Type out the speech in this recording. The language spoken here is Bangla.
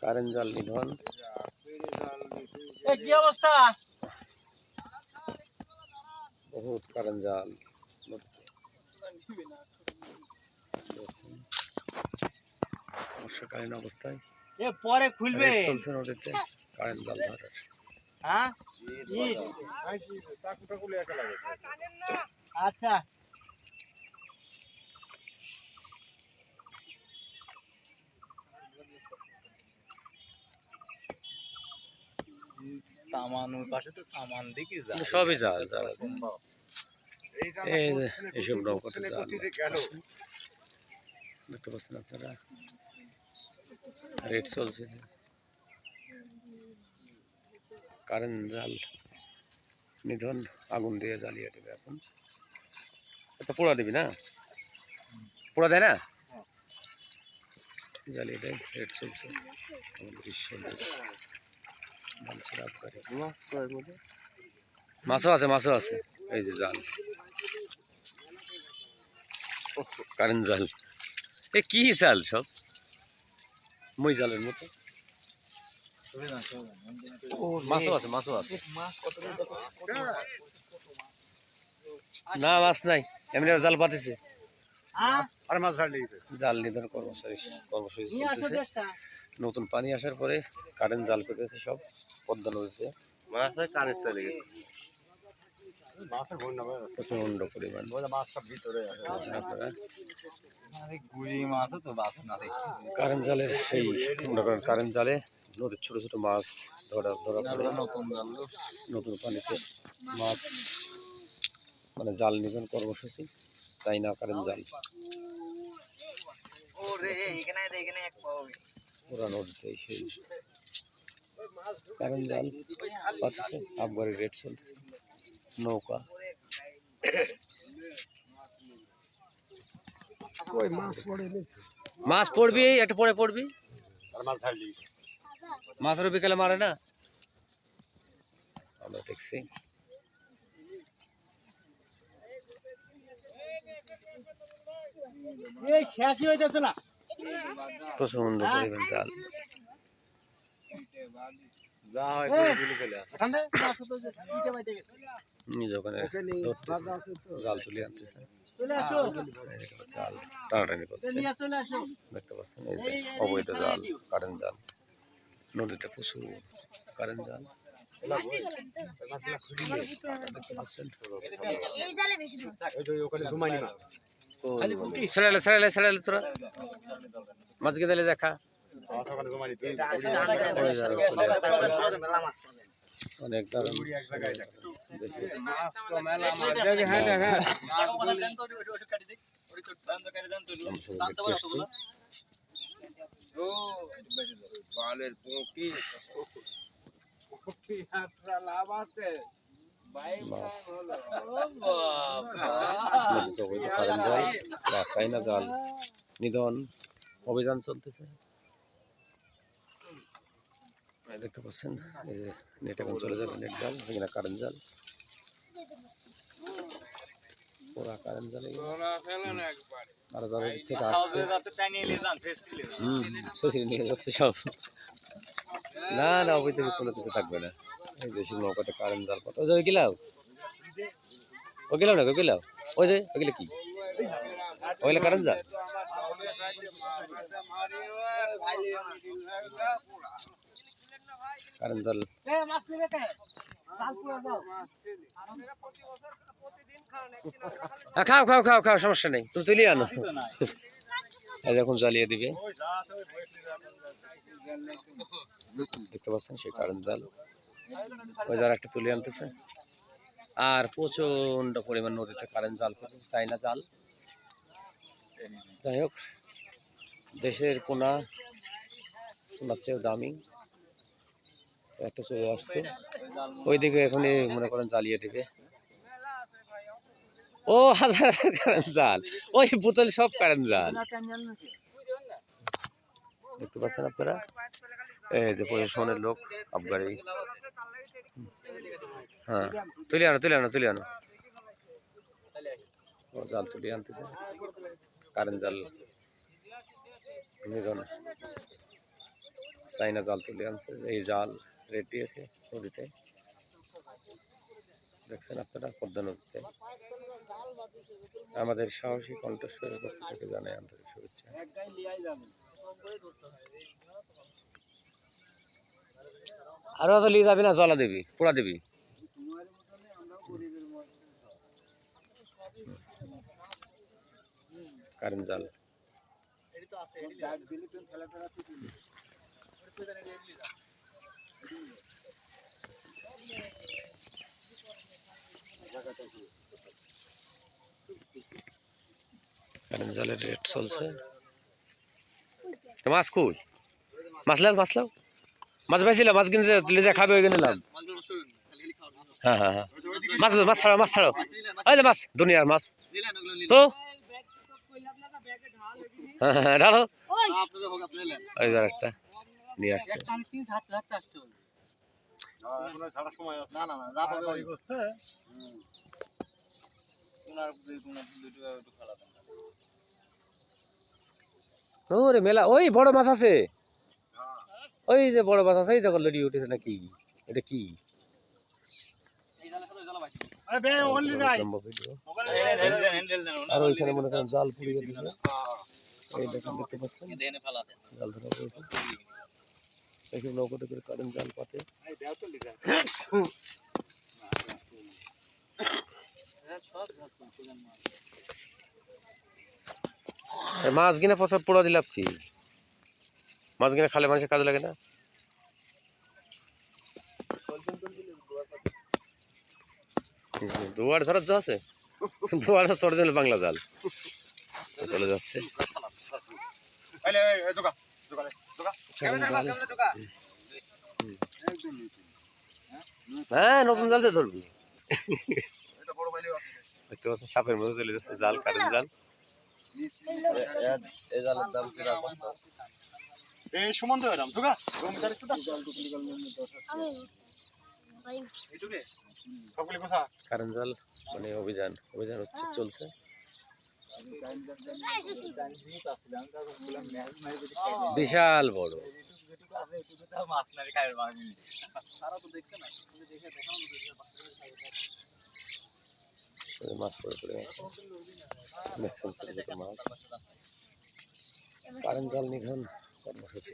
কারেন্ট জাল নিধন। কি অবস্থা? বহুত কারেন্ট জাল বর্ষাকালীন অবস্থায় পরে খুলবে চলছে নদীতে কারেন্ট জাল ধরার। হ্যাঁ আচ্ছা তামানোর পাশে তো তামান দেখি সবই জাল জাল। এইসব নৌকাতে জাল দেখতে পাচ্ছেন আপনারা, রেড চলছে। কারেন্ট জাল নিধন, আগুন দিয়ে জ্বালিয়ে দেবে এখন। এটা পোড়া দিবি না, পোড়া দেয় না, জ্বালিয়ে দেয়। রেড চলছে মাছও আছে, মাছও আছে। এই যে জাল, কারেন্ট জাল। এ কি জাল? সব মই জালের মতো। মাছও আছে, মাছও আছে। না মাছ নাই, এমনি জাল পাতিছে। জাল নিধন কর্মসূচি চলতেছে। নতুন পানি আসার পরে কারেন্ট জাল পেতেছে সব পদ্মা নদীতে। প্রচন্ড পরিমাণ কারেন্ট জালের সেই কারেন্ট জালে নদীর ছোট ছোট মাছ ধরা নতুন পানিতে মাছ, মানে জাল নিধন কর্মসূচি। তাই না কারেন্ট জাল পুরা নদীতে সেই কারেন্ট জাল পাচ্ছে। আবগারি রেট চলতেছে। নৌকা মাছ পড়বি, একটু পরে পড়বি। মাছের বিকেলে মারে না, আমরা দেখছি। প্রচন্ড পরিমাণ জাল। জাল তুলে আনতেছে, জাল টানাটানি করছে। দেখতে পাচ্ছেন এই যে অবৈধ জাল, কারেন্ট জাল। নদীতে প্রচুর কারেন্ট জাল। ছেড়ালে তোরা মাছকে দিলে দেখা। অনেক দারুণ রাসায়না জাল নিধন অভিযান চলতেছে। দেখতে পাচ্ছেন এই যে নেট এখন চলে যাবে, নেট জাল, এখানে কারেন্ট জাল, পুরা কারেন্ট জালে। আর জালের থেকে আসছে নিয়ে যাচ্ছে সব। না না, ওই থেকে কোনো কিছু থাকবে না। এই যে নৌকাতে কারেন্ট জাল কত ওই গেলাও, ও গেলাও না, গেলাও ওই যে ওগুলো কি, ওইগুলো কারেন্ট জাল। কারেন্ট জাল খাও খাও খাও খাও, সমস্যা নেই, তুমি তুলিয়ে আনো। এখন জ্বালিয়ে দিবে। দেখতে পাচ্ছেন সেই কারেন্ট জাল, ওই যারা একটা তুলে আনতেছে। আর প্রচন্ড পরিমাণ নদীতে কারেন্ট জাল করতেছে, চাইনা জাল। যাই হোক, দেশের কোনা সোনার চেয়েও দামি একটা চলে আসছে। ওইদিকে এখনই মনে করেন জ্বালিয়ে দিবে। ও হাজার হাজার কারেন্ট জাল, ওই বোতল সব কারেন্ট জাল। দেখতে পাচ্ছেন আপনারা, এই যে প্রশাসনের লোক আবগারি। হ্যাঁ, তুলে আনো তুলে আনো তুলে আনো। ও জাল তুলে আনতেছে, কারেন্ট জাল নিধন। চাইনা জাল তুলে আনছে, এই জাল রেডি আছে নদীতে, দেখছেন আপনারা পদ্মা নদীতে। আমাদের সাহসী কণ্ঠস্বরের পক্ষ থেকে জানাই আন্তরিক শুভেচ্ছা। আরো তো নিয়ে যাবি না, জলা দিবি, পোড়া দিবি। কারেন্ট জাল কারেন্ট জালের রেট চলছে। মাছ কই? মাছ লাও, মাছ লাও, মাছ পাইছিল, মাছ কিনছে লিজা খাবে ওই নিলাম। হ্যাঁ হ্যাঁ হ্যাঁ, মাছ মাছ ছাড়াও, মাছ ছাড়াও, এই যে মাছ, দুনিয়ার মাছ তো। হ্যাঁ হ্যাঁ ঢালো, ওই যে একটা নিয়ে আসছে। ওরে মেলা, ওই বড় মাছ আছে, ওই যে বড় মাছ আছে, এই যখন লড়ি উঠেছে নাকি, এটা কি? আর ওইখানে মনে করেন জাল পুড়িয়ে দিচ্ছে, এই দেখেন দেখতে পাচ্ছেন জাল ধরা পড়েছে। দেখি নৌকোতে করে কারেন্ট জাল পাতে। মাছ কিনে পচা পোড়া দিলাম কি? মাছ কিনে খালে মানুষের কাজে লাগে না? দুয়ার ধরার যা আছে, দুয়ার চড়ে দিলে বাংলা জাল চলে যাচ্ছে। হ্যাঁ নতুন জাল দিয়ে ধরবি, দেখতে পাচ্ছেন সাপের মধ্যে চলে যাচ্ছে জাল, কারেন্ট জাল। এই জালের দাম কিরকম? এই সুমন্ত এলাম তোগা কারেন্ট জাল মানে অভিযান হচ্ছে, চলছে। বিশাল বড় মাছ পড়ে পড়ে দেখছেন ছোট ছোট মাছ। কারেন্ট জাল নিধন কর্মসূচি।